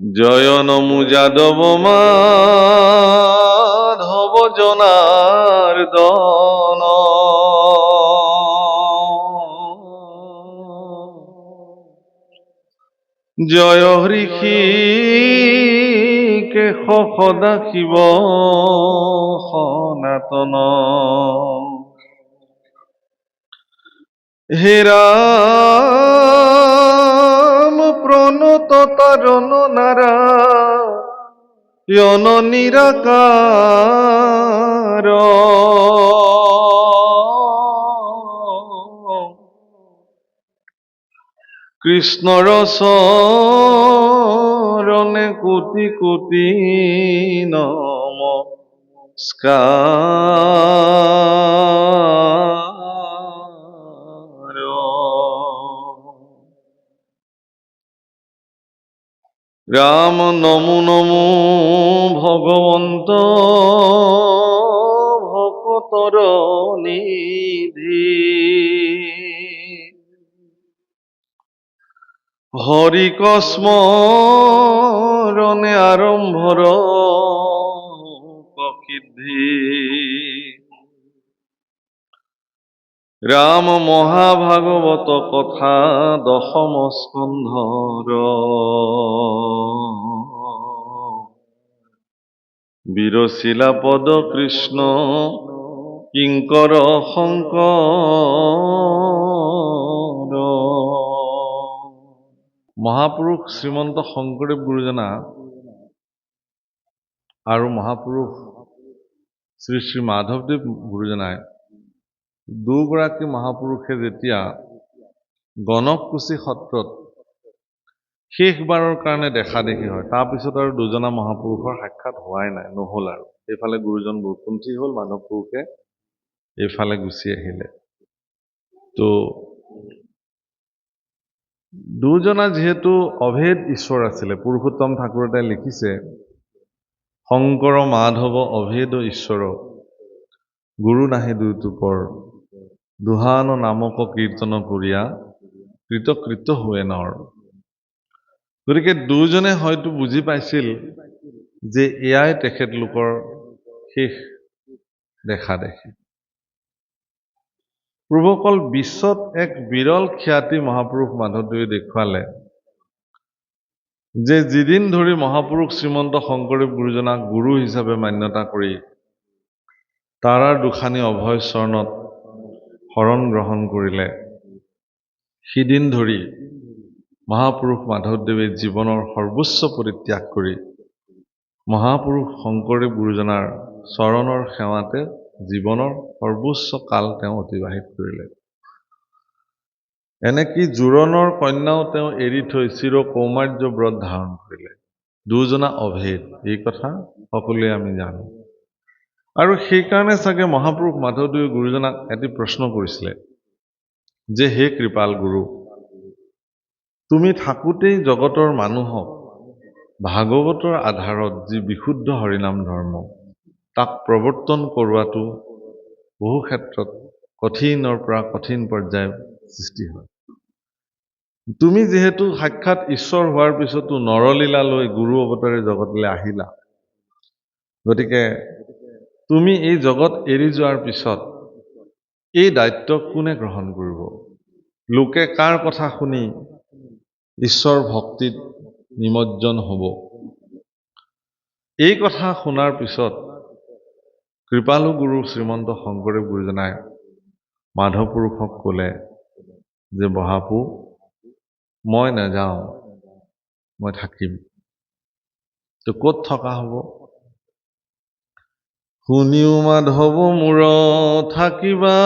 জয় নমু যাদব মাধব জনার্দন। জয় হৃষিকেশ সদাশিব সনাতন। হে রাম প্রণত তারণ নারায়ণ নিরাকার। কৃষ্ণর শরণে কোটি কোটি নমস্কার। রাম নমো নমো ভগবন্ত ভকতর নিধি। হরি স্মরণে আরম্ভর প্রকৃতি। রাম মহাভাগবত কথা দশম স্কন্ধর। বীরশিলা পদ কৃষ্ণ কিঙ্কর শংকৰ। মহাপুৰুষ শ্ৰীমন্ত শংকৰদেৱ গুৰুজনা আৰু মহাপুৰুষ শ্ৰী শ্ৰী মাধৱদেৱ গুৰুজনাই দুগৰাকী মহাপুৰুষে যেতিয়া গণককুছি সত্ৰত শেষবাৰৰ কাৰণে দেখা দেখি হয়, তাৰপিছত আৰু দুজনা মহাপুৰুষৰ সাক্ষাৎ হোৱাই নাই, নহ'ল আৰু। এইফালে গুৰুজন বৈকুণ্ঠী হ'ল, মাধৱ পুৰুষে এইফালে গুচি আহিলে। তো দুজনা যিহেতু অভেদ ঈশ্বৰ আছিলে, পুৰুষোত্তম ঠাকুৰতে লিখিছে, শংকৰ মাধৱ অভেদ ঈশ্বৰ, গুৰু নাহি দুইটোকৰ, দুহান নামক কীৰ্তন কৰিয়া কৃতকৃত্য huৱে নৰ। গতিকে দুজনে হয়তো বুজি পাইছিল যে এয়াই তেখেতলোকৰ শেষ দেখা দেখি। প্ৰভুসকল, বিশ্বত এক বিৰল খ্যাতি মহাপুৰুষ মাধৱদেৱে দেখুৱালে যে যিদিন ধৰি মহাপুৰুষ শ্ৰীমন্ত শংকৰদেৱ গুৰুজনাক গুৰু হিচাপে মান্যতা কৰি তাৰাৰ দুখানি অভয় চৰণত শৰণ গ্ৰহণ কৰিলে, সিদিন ধৰি মহাপুৰুষ মাধৱদেৱে জীৱনৰ সৰ্বোচ্চ পৰিত্যাগ কৰি মহাপুৰুষ শংকৰদেৱ গুৰুজনাৰ চৰণৰ সেৱাতে জীৱনৰ সৰ্বোচ্চ কাল তেওঁ অতিবাহিত কৰিলে। এনেকি জোৰণৰ কন্যাও তেওঁ এৰি থৈ চিৰ কৌমাৰ্য ব্ৰত ধাৰণ কৰিলে। দুজনা অভেদ, এই কথা সকলোৱে আমি জানো। আৰু সেইকাৰণে চাগে মহাপুৰুষ মাধৱদেৱে গুৰুজনাক এটি প্ৰশ্ন কৰিছিলে যে, হে কৃপাল গুৰু, তুমি থাকোঁতেই জগতৰ মানুহক ভাগৱতৰ আধাৰত যি বিশুদ্ধ হৰিনাম ধৰ্ম, তাক প্ৰৱৰ্তন কৰোৱাটো বহু ক্ষেত্ৰত কঠিনৰ পৰা কঠিন পৰ্যায়ৰ সৃষ্টি হয়। তুমি যিহেতু সাক্ষাৎ ঈশ্বৰ হোৱাৰ পিছতো নৰলীলা লৈ গুৰু অৱতাৰে জগতলৈ আহিলা, গতিকে তুমি এই জগত এৰি যোৱাৰ পিছত এই দায়িত্ব কোনে গ্ৰহণ কৰিব? লোকে কাৰ কথা শুনি ঈশ্বৰ ভক্তিত নিমজ্জন হ'ব? এই কথা শুনাৰ পিছত কৃপালু গুৰু শ্ৰীমন্ত শংকৰদেৱ গুৰুজনাই মাধৱ পুৰুষক ক'লে যে, বহাপু, মই নাযাওঁ, মই থাকিম। তো ক'ত থকা হ'ব? শুনিও মাধৱ মূৰ থাকিবা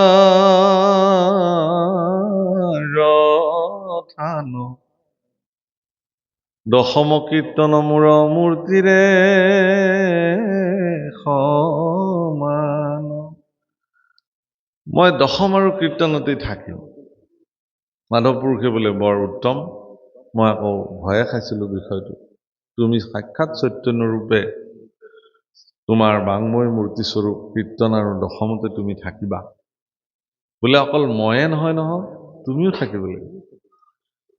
ৰথান, দশম কীৰ্তন মূৰ মূৰ্তিৰে সমান। মই দশম আৰু কীৰ্তনতেই থাকিম। মাধৱ পুৰুষে বোলে বৰ উত্তম। মই আকৌ ভয়ে খাইছিলোঁ বিষয়টো। তুমি সাক্ষাৎ চৈতন্যৰূপে তোমাৰ বাংময় মূৰ্তিস্বৰূপ কীৰ্তন আৰু দশমতে তুমি থাকিবা বোলে, অকল ময়ে নহয় নহয়, তুমিও থাকিব লাগিব।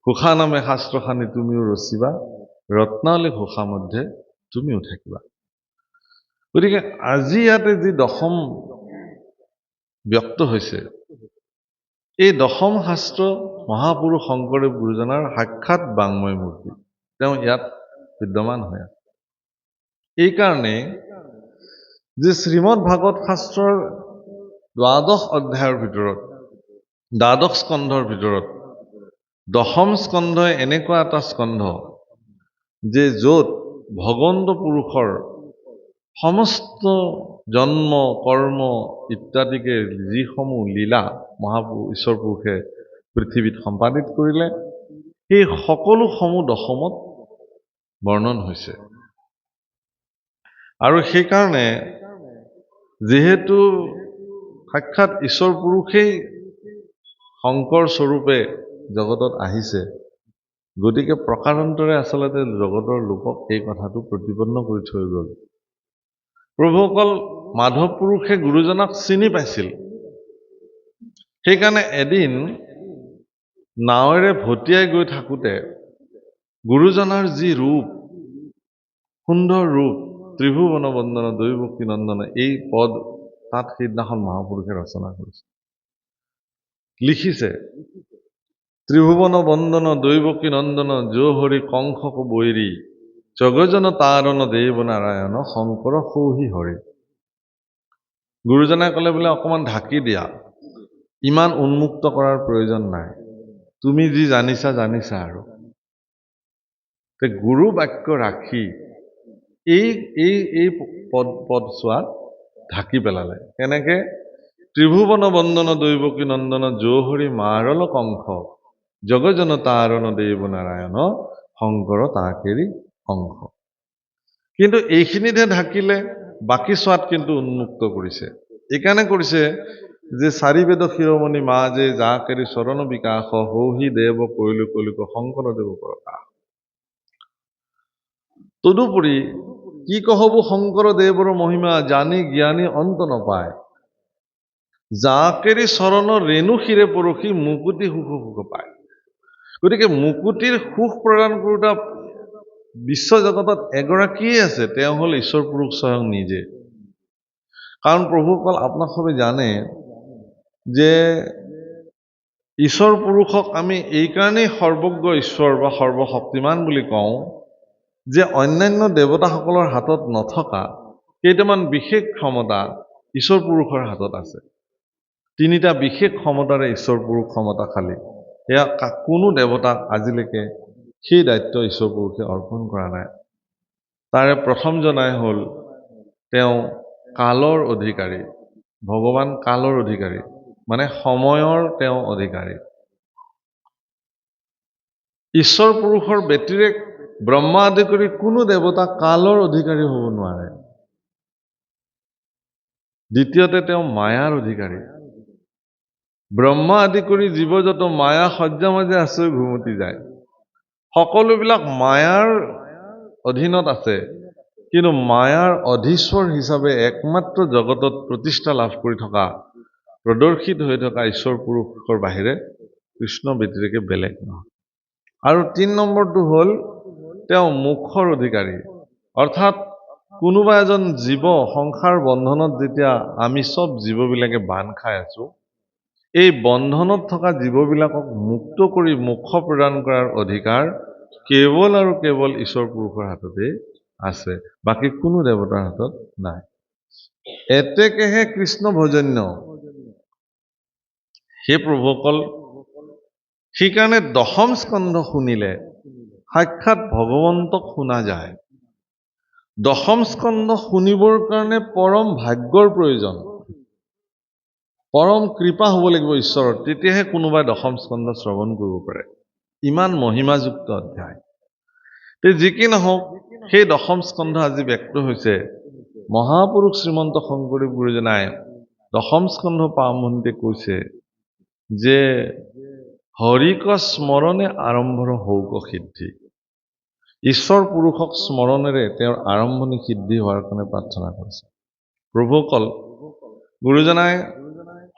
ঘোষা নামে শাস্ত্ৰখানি তুমিও ৰচিবা, ৰত্নাৱলী ঘোষা মধ্যে তুমিও থাকিবা। গতিকে আজি ইয়াতে যি দশম ব্যক্ত হৈছে, এই দশম শাস্ত্ৰ মহাপুৰুষ শংকৰদেৱ গুৰুজনাৰ সাক্ষাৎ বাংময় মূৰ্তি তেওঁ ইয়াত বিদ্যমান হৈ আছে। এইকাৰণে যে শ্ৰীমদ ভাগৱত শাস্ত্ৰৰ দ্বাদশ অধ্যায়ৰ ভিতৰত, দ্বাদশ স্কন্ধৰ ভিতৰত দশম স্কন্ধই এনেকুৱা এটা স্কন্ধ যে য'ত ভগৱন্ত পুৰুষৰ সমস্ত জন্ম কৰ্ম ইত্যাদিকে যিসমূহ লীলা মহাপুৰুষ ঈশ্বৰ পুৰুষে পৃথিৱীত সম্পাদিত কৰিলে, সেই সকলোসমূহ দশমত বৰ্ণন হৈছে। আৰু সেইকাৰণে যিহেতু সাক্ষাৎ ঈশ্বৰ পুৰুষেই শংকৰ স্বৰূপে জগতত আহিছে, গতিকে প্ৰকাৰান্তৰে আচলতে জগতৰ লোকক এই কথাটো প্ৰতিপন্ন কৰি থৈ গ'ল। প্ৰভুসকল মাধৱ পুৰুষে গুৰুজনাক চিনি পাইছিল। সেইকাৰণে এদিন নাৱেৰে ভটিয়াই গৈ থাকোঁতে গুৰুজনাৰ যি ৰূপ, সুন্দৰ ৰূপ, ত্ৰিভুৱন বন্দন দৈৱকী নন্দন, এই পদ তাত সেইদিনাখন মহাপুৰুষে ৰচনা কৰিছে, লিখিছে, ত্ৰিভুৱন বন্দন দৈৱকী নন্দন যো হৰি কংসক বৈৰী জগজন তাৰণ দেৱ নাৰায়ণ শংকৰ সৌহি হৰি। গুৰুজনাই ক'লে বোলে অকণমান ঢাকি দিয়া, ইমান উন্মুক্ত কৰাৰ প্ৰয়োজন নাই, তুমি যি জানিছা জানিছা। আৰু গুৰু বাক্য ৰাখি এই পদছোৱাত ঢাকি পেলালে। কেনেকে? ত্ৰিভুৱন বন্দন দৈৱকী নন্দন যো হৰি মাৰল কংস জগজন তাৰণ দেৱ নাৰায়ণ শংকৰ তাকেৰি কংস। কিন্তু এইখিনিতহে ঢাকিলে, বাকী ছোৱাত কিন্তু উন্মুক্ত কৰিছে। এইকাৰণে কৰিছে যে চাৰিবেদ শিৰোমণি মা যে যাকেৰি চৰণ বিকাশ সৌহি দেৱ কৈলো কলিক শংকৰদেৱ প্ৰকাশ। তদুপৰি কি কহব শংকৰদেৱৰ মহিমা জানি জ্ঞানী অন্ত নপায় যাকেৰি চৰণ ৰেণু শিৰে পৰখি মুকুতি সুখ পায়। গতিকে মুকুতিৰ সুখ প্ৰদান কৰোঁতা বিশ্বজগতত এগৰাকীয়ে আছে, তেওঁ হ'ল ঈশ্বৰ পুৰুষ স্বয়ং নিজে। কাৰণ প্ৰভুসকল আপোনাক সবে জানে যে ঈশ্বৰ পুৰুষক আমি এইকাৰণেই সৰ্বজ্ঞ ঈশ্বৰ বা সৰ্বশক্তিমান বুলি কওঁ যে অন্যান্য দেৱতাসকলৰ হাতত নথকা কেইটামান বিশেষ ক্ষমতা ঈশ্বৰ পুৰুষৰ হাতত আছে। তিনিটা বিশেষ ক্ষমতাৰে ঈশ্বৰ পুৰুষ ক্ষমতাশালী। এয়া কোনো দেৱতাক আজিলৈকে সেই দায়িত্ব ঈশ্বৰ পুৰুষে অৰ্পণ কৰা নাই। তাৰে প্ৰথমজনাই হ'ল তেওঁ কালৰ অধিকাৰী, ভগৱান কালৰ অধিকাৰী, মানে সময়ৰ তেওঁ অধিকাৰী। ঈশ্বৰ পুৰুষৰ ব্যতিৰেক ব্ৰহ্মা আদি কৰি কোনো দেৱতা কালৰ অধিকাৰী হ'ব নোৱাৰে। দ্বিতীয়তে তেওঁ মায়াৰ অধিকাৰী। ব্ৰহ্মা আদি কৰি জীৱ যত মায়া সজ্জা মাজে আচৰি ঘুমতি যায়, সকলোবিলাক মায়াৰ অধীনত আছে। কিন্তু মায়াৰ অধীশ্বৰ হিচাপে একমাত্ৰ জগতত প্ৰতিষ্ঠা লাভ কৰি থকা, প্ৰদৰ্শিত হৈ থকা ঈশ্বৰ পুৰুষৰ বাহিৰে কৃষ্ণ ব্যতিৰেকে বেলেগ নহয়। আৰু ৩ নম্বৰটো হ'ল তেওঁ মোক্ষৰ অধিকাৰী। অৰ্থাৎ কোনোবা এজন জীৱ সংসাৰ বন্ধনত যেতিয়া আমি চব জীৱবিলাকে বান্ধ খাই আছো, এই বন্ধনত থকা জীৱবিলাকক মুক্ত কৰি মোক্ষ প্ৰদান কৰাৰ অধিকাৰ কেৱল আৰু কেৱল ঈশ্বৰ পুৰুষৰ হাততে আছে, বাকী কোনো দেৱতাৰ হাতত নাই। এতেকেহে কৃষ্ণ ভজন্য। সেই প্ৰভুসকল, সেইকাৰণে দশম স্কন্ধ শুনিলে সাক্ষাৎ ভগৱন্তক শুনা যায়। দশম স্কন্ধ শুনিবৰ কাৰণে পৰম ভাগ্যৰ প্ৰয়োজন, পৰম কৃপা হ'ব লাগিব ঈশ্বৰৰ, তেতিয়াহে কোনোবাই দশম স্কন্ধ শ্ৰৱণ কৰিব পাৰে। ইমান মহিমাযুক্ত অধ্যায়। যি কি নহওক, সেই দশম স্কন্ধ আজি ব্যক্ত হৈছে। মহাপুৰুষ শ্ৰীমন্ত শংকৰদেৱ গুৰুজনাই দশম স্কন্ধ আৰম্ভণিতে কৈছে যে হৰিক স্মৰণে আৰম্ভৰ হৌক সিদ্ধি। ঈশ্বৰ পুৰুষক স্মৰণেৰে তেওঁৰ আৰম্ভণি সিদ্ধি হোৱাৰ কাৰণে প্ৰাৰ্থনা কৰিছে। প্ৰভুসকল, গুৰুজনাই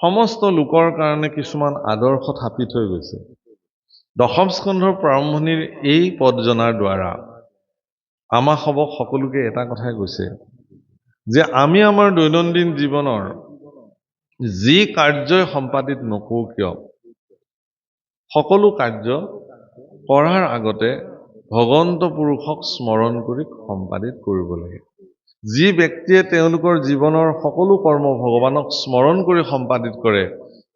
সমস্ত লোকৰ কাৰণে কিছুমান আদৰ্শ থাপি থৈ গৈছে। দশম স্কন্ধৰ প্ৰাৰম্ভণিৰ এই পদজনাৰ দ্বাৰা আমাৰ সকলোকে এটা কথাই কৈছে যে আমি আমাৰ দৈনন্দিন জীৱনৰ যি কাৰ্যই সম্পাদিত নকৰোঁ কিয় সকলো কাৰ্য কৰাৰ আগতে ভগৱন্ত পুৰুষক স্মৰণ কৰি সম্পাদিত কৰিব লাগে। যি ব্যক্তিয়ে তেওঁলোকৰ জীৱনৰ সকলো কৰ্ম ভগৱানক স্মৰণ কৰি সম্পাদিত কৰে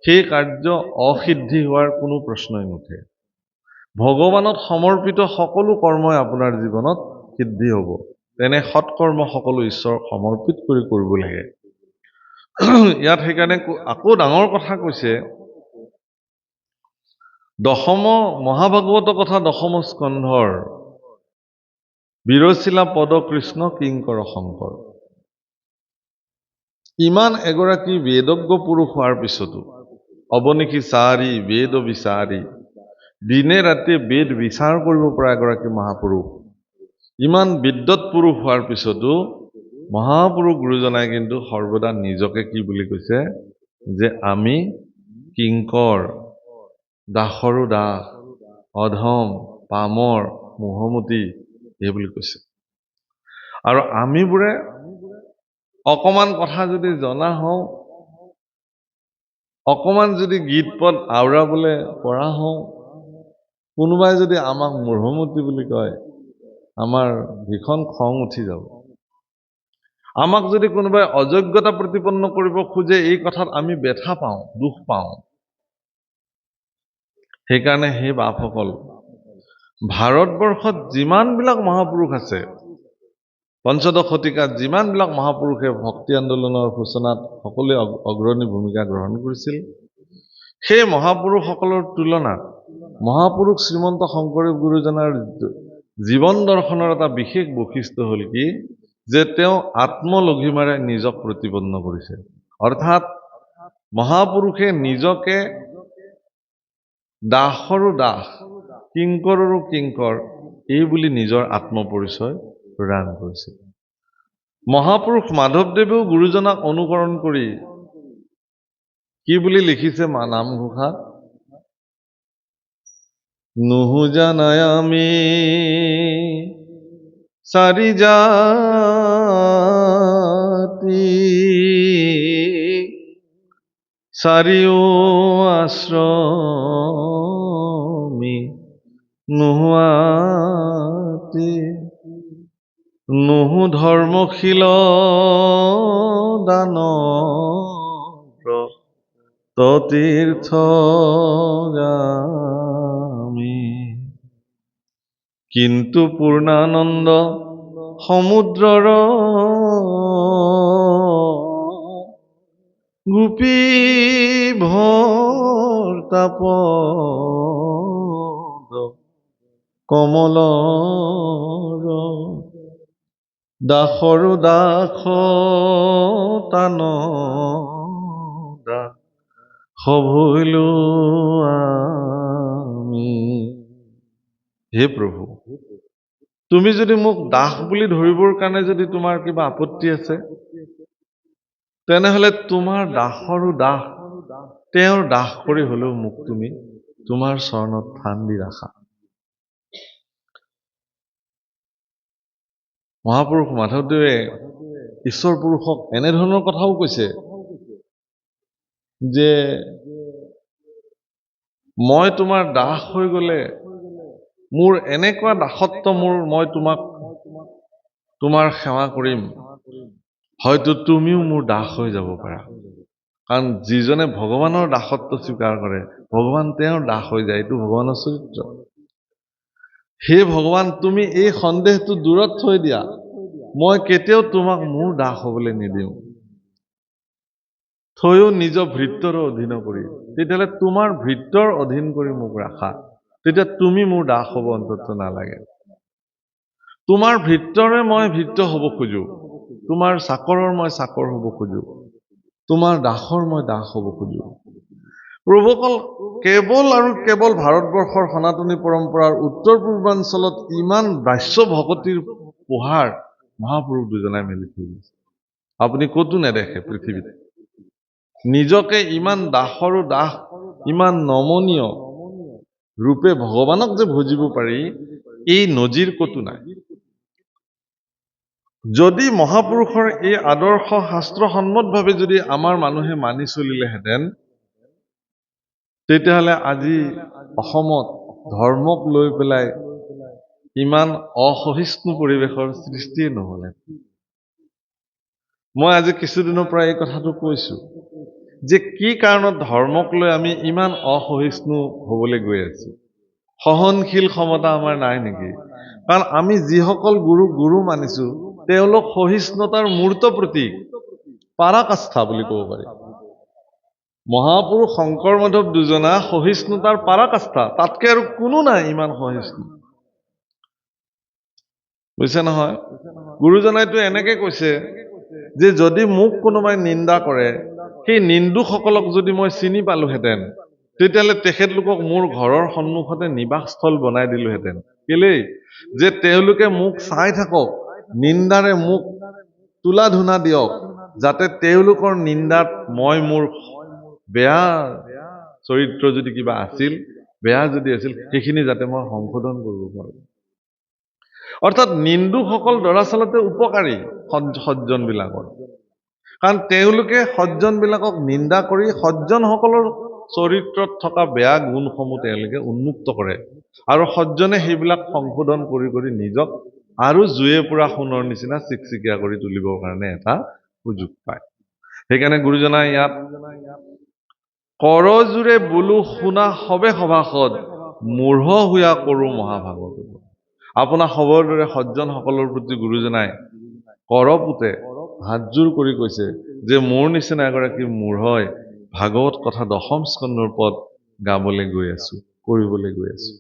সেই কাৰ্য অসিদ্ধি হোৱাৰ কোনো প্ৰশ্নই নুঠে। ভগৱানত সমৰ্পিত সকলো কৰ্মই আপোনাৰ জীৱনত সিদ্ধি হ'ব। তেনে সৎকৰ্ম সকলো ঈশ্বৰক সমৰ্পিত কৰি কৰিব লাগে। ইয়াত সেইকাৰণে আকৌ ডাঙৰ কথা কৈছে, দশম মহাভাগৱত কথা দশম স্কন্ধৰ বিৰচিলা পদ কৃষ্ণ কিংকৰ শংকৰ। ইমান এগৰাকী বেদজ্ঞ পুৰুষ হোৱাৰ পিছতো অৱনিশি চাৰি বেদ বিচাৰি দিনে ৰাতিয়ে বেদ বিচাৰ কৰিব পৰা এগৰাকী মহাপুৰুষ, ইমান বিদ্যৎ পুৰুষ হোৱাৰ পিছতো মহাপুৰুষ গুৰুজনাই কিন্তু সৰ্বদা নিজকে কি বুলি কৈছে যে আমি কিংকৰ, দাসৰো দাস, অধম, পামৰ, মোহমতী এই বুলি কৈছে। আৰু আমিবোৰে অকমান কথা যদি জনা হওঁ, অকমান যদি গীত পদ আওৰাবলৈ পৰা হওঁ, কোনোবাই যদি আমাক মোহমতী বুলি কয় আমাৰ ভীষণ খং উঠি যাব। আমাক যদি কোনোবাই অযোগ্যতা প্ৰতিপন্ন কৰিব খোজে এই কথাত আমি ব্যথা পাওঁ, দুখ পাওঁ। সেইকাৰণে সেই বাপসকল ভাৰতবৰ্ষত যিমানবিলাক মহাপুৰুষ আছে, পঞ্চদশ শতিকাত যিমানবিলাক মহাপুৰুষে ভক্তি আন্দোলনৰ সূচনাত সকলোৱে অগ্ৰণী ভূমিকা গ্ৰহণ কৰিছিল, সেই মহাপুৰুষসকলৰ তুলনাত মহাপুৰুষ শ্ৰীমন্ত শংকৰদেৱ গুৰুজনাৰ জীৱন দৰ্শনৰ এটা বিশেষ বৈশিষ্ট্য হ'ল কি যে তেওঁ আত্মলঘিমাৰে নিজক প্ৰতিপন্ন কৰিছে। অৰ্থাৎ মহাপুৰুষে নিজকে দাসৰো দাস, কিংকৰৰো কিংকৰ এই বুলি নিজৰ আত্মপৰিচয় প্ৰদান কৰিছিল। মহাপুৰুষ মাধৱদেৱেও গুৰুজনাক অনুকৰণ কৰি কি বুলি লিখিছে নামঘোষাত, নুহুজানাই আমি চাৰি জাতি চাৰিও আশ্ৰমী নোহোৱাতি নুহু ধৰ্মশীল দান তীৰ্থ যামি কিন্তু পূৰ্ণানন্দ সমুদ্ৰৰ গোপী ভৰ্তাপদ কমলৰ দাসৰো দাস তান সভৈলো আমি। হে প্ৰভু, তুমি যদি মোক দাস বুলি ধৰিবৰ কাৰণে যদি তোমাৰ কিবা আপত্তি আছে, তেনেহলে তোমাৰ দাসৰো দাস, তেওঁৰ দাস কৰি হলেও মোক তুমি তোমাৰ চৰণত স্থান দি ৰাখা। মহাপুৰুষ মাধৱদেৱে ঈশ্বৰ পুৰুষক এনেধৰণৰ কথাও কৈছে যে মই তোমাৰ দাস হৈ গলে মোৰ এনেকুৱা দাসত্ব মই তোমাক তোমাৰ সেৱা কৰিম, হয়তো তুমিও মোৰ দাস হৈ যাব পাৰা। কাৰণ যিজনে ভগৱানৰ দাসত্ব স্বীকাৰ কৰে ভগৱান তেওঁৰ দাস হৈ যায়, এইটো ভগৱানৰ চৰিত্ৰ। হে ভগৱান, তুমি এই সন্দেহটো দূৰত থৈ দিয়া, মই কেতিয়াও তোমাক মোৰ দাস হবলৈ নিদিওঁ, থৈও নিজৰ ভৃত্যৰ অধীন কৰি, তেতিয়াহ'লে তোমাৰ ভৃত্যৰ অধীন কৰি মোক ৰাখা, তেতিয়া তুমি মোৰ দাস হ'ব অন্তত নালাগে। তোমাৰ ভৃত্যৰে মই ভৃত্য হ'ব খোজো, তোমাৰ চাকৰৰ মই চাকৰ হ'ব খোজো, তোমাৰ দাসৰ মই দাস হ'ব খোজো। প্ৰভুসকল, কেৱল আৰু কেৱল ভাৰতবৰ্ষৰ সনাতনী পৰম্পৰাৰ উত্তৰ পূৰ্বাঞ্চলত ইমান দাস্য ভকতিৰ পোহাৰ মহাপুৰুষ দুজনাই মেলি থৈ গৈছে। আপুনি ক'তো নেদেখে পৃথিৱীত নিজকে ইমান দাসৰো দাস, ইমান নমনীয় ৰূপে ভগৱানক যে ভজিব পাৰি এই নজিৰ ক'তো নাই। যদি মহাপুৰুষৰ এই আদৰ্শ শাস্ত্ৰসন্মতভাৱে যদি আমাৰ মানুহে মানি চলিলেহেঁতেন, তেতিয়াহ'লে আজি অসমত ধৰ্মক লৈ পেলাই ইমান অসহিষ্ণু পৰিৱেশৰ সৃষ্টিয়ে নহ'লে। মই আজি কিছুদিনৰ পৰা এই কথাটো কৈছো যে কি কাৰণত ধৰ্মক লৈ আমি ইমান অসহিষ্ণু হ'বলৈ গৈ আছো। সহনশীল ক্ষমতা আমাৰ নাই নেকি? কাৰণ আমি যিসকল গুৰু মানিছো তেওঁলোক সহিষ্ণুতাৰ মূৰ্ত প্ৰতীক, পাৰাকাষ্ঠা বুলি ক'ব পাৰি। মহাপুৰুষ শংকৰ মাধৱ দুজনা সহিষ্ণুতাৰ পাৰাকাষ্ঠা, তাতকে আৰু কোনো নাই ইমান সহিষ্ণু। বুজিছে নহয়? গুৰুজনাইতো এনেকে কৈছে যে যদি মোক কোনোবাই নিন্দা কৰে, সেই নিন্দুকসকলক যদি মই চিনি পালোহেঁতেন, তেতিয়াহ'লে তেখেতলোকক মোৰ ঘৰৰ সন্মুখতে নিবাসস্থল বনাই দিলোহেঁতেন। কেলেই? যে তেওঁলোকে মোক চাই থাকক, নিন্দাৰে মোক তোলা ধুনা দিয়ক, যাতে তেওঁলোকৰ নিন্দাত মই মোৰ বেয়া চৰিত্ৰ যদি কিবা আছিল, বেয়া যদি আছিল, সেইখিনি যাতে মই সংশোধন কৰিব পাৰোঁ। অৰ্থাৎ নিন্দুকসকল দৰাচলতে উপকাৰী সজ্জনবিলাকৰ, কাৰণ তেওঁলোকে সজ্জনবিলাকক নিন্দা কৰি সজ্জনসকলৰ চৰিত্ৰত থকা বেয়া গুণসমূহ তেওঁলোকে উন্মুক্ত কৰে, আৰু সজ্জনে সেইবিলাক সংশোধন কৰি কৰি নিজক আৰু জুয়ে পুৰা সোণৰ নিচিনা চিকচিকীয়া কৰি তুলিবৰ কাৰণে এটা সুযোগ পায়। সেইকাৰণে গুৰুজনাই ইয়াত কৰজোৰে বোলো শুনা সবে সভাসদ, মূঢ় হুয়া কৰোঁ মহাভাগৱত। আপোনাৰ সবৰ দৰে সজ্জনসকলৰ প্ৰতি গুৰুজনাই কৰপুতে হাতযোৰ কৰি কৈছে যে মোৰ নিচিনা এগৰাকী মূঢ়ই ভাগৱত কথা 10ম স্কন্ধৰ পদ গাবলৈ গৈ আছো, কৰিবলৈ গৈ আছো।